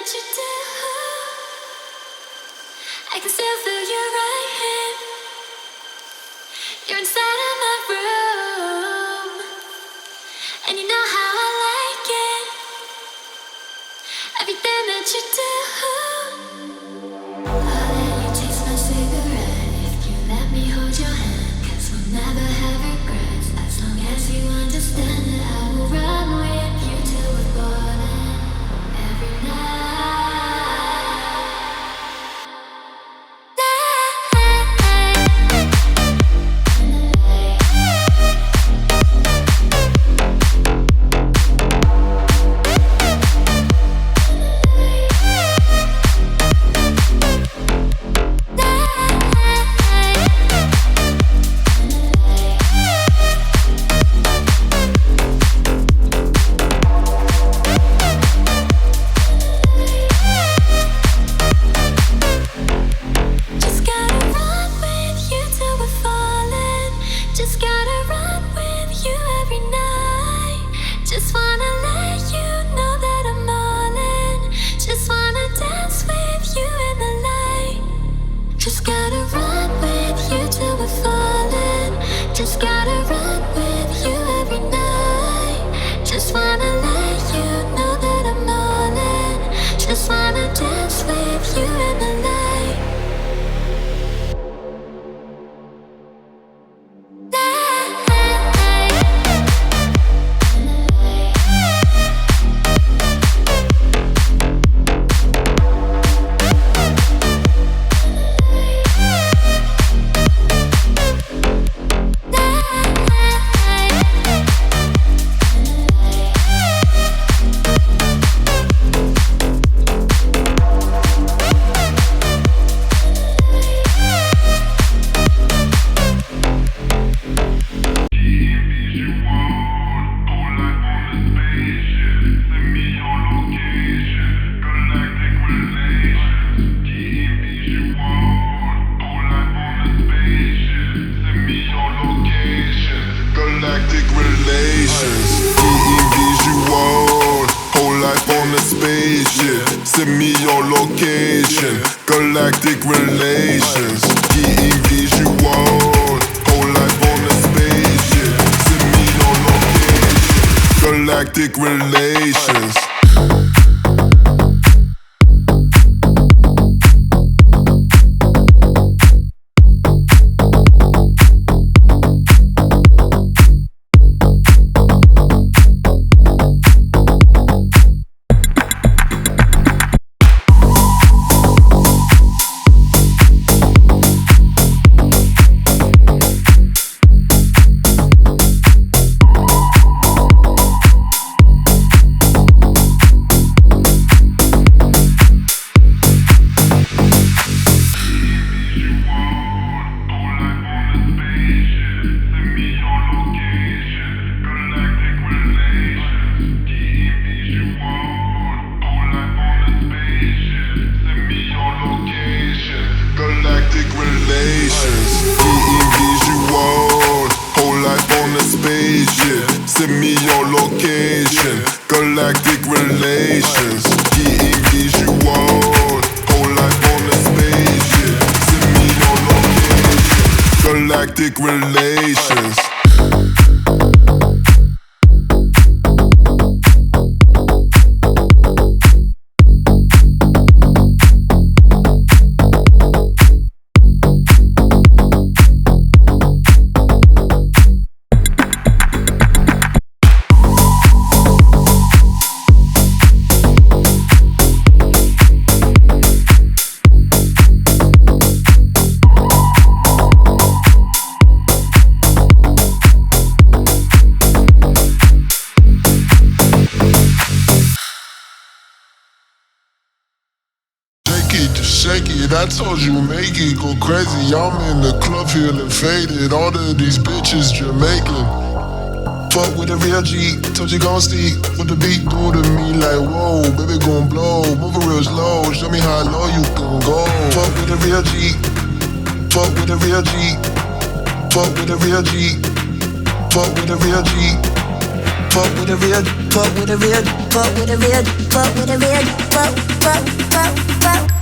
that you do. I can still feel your right hand. You're inside of my room, and you know how I like it. Everything that you do. I'll let you taste my cigarette if you let me hold your hand. 'Cause we'll never have regrets as long as you understand that I will run with you till we're falling every night. Send me your location, galactic relations. Getting visual, whole life on a spaceship. Send me your location, galactic relations. Send me your location, galactic relations. Getting visual, whole life on a spaceship. Send me your location, galactic relations. Shake it, I told you make it go crazy. I'm in the club feeling faded. All of these bitches Jamaican. Fuck with a real G, told you gon' see what the beat do to me. Like whoa, baby gon' blow, move it real slow. Show me how low you can go. Fuck with a real G, fuck with a real G, fuck with a real G, fuck with a real G. Fuck with a real, fuck with a real, fuck with a real, fuck with a real,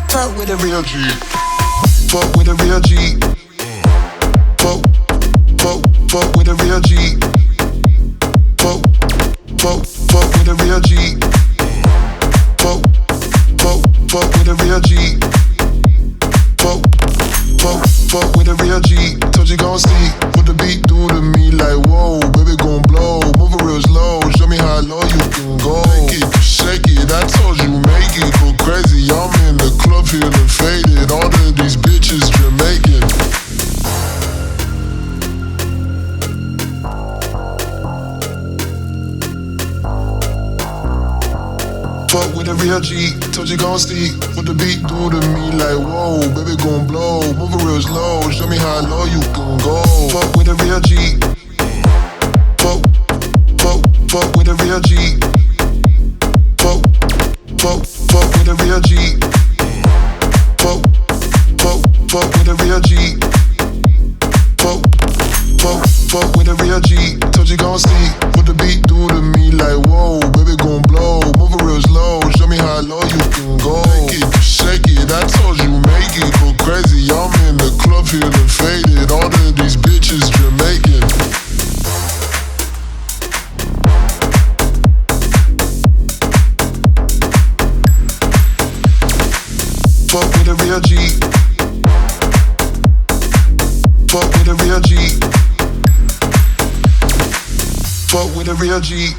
fuck with a real G. Fuck with a real G. Fuck with a real G. Fuck with a real G. Fuck with a real G. Fuck with a real G. Told you gon' see what the beat do to me. Like whoa, baby gon' blow. Move it real slow. Show me how low you can go. Make it, shake it. I told you make it go crazy. I'm in the club feeling faded. All of these bitches Jamaican. Fuck with a real G, told you gon' see what the beat do to me. Like whoa, baby gon' blow, move it real slow. Show me how low you can go. Fuck with a real G. Fuck with a real G. Fuck with a real G. Fuck with a real G. Fuck with a real G. Told you gon' see what the beat do to me. Like whoa, baby gon' blow, move it real slow. Show me how low you can go. Make it, shake it. I told you make it go crazy. I'm in the club feeling faded. All of these bitches Jamaican. Fuck with a real G. Fuck with a real G. Fuck with a real G.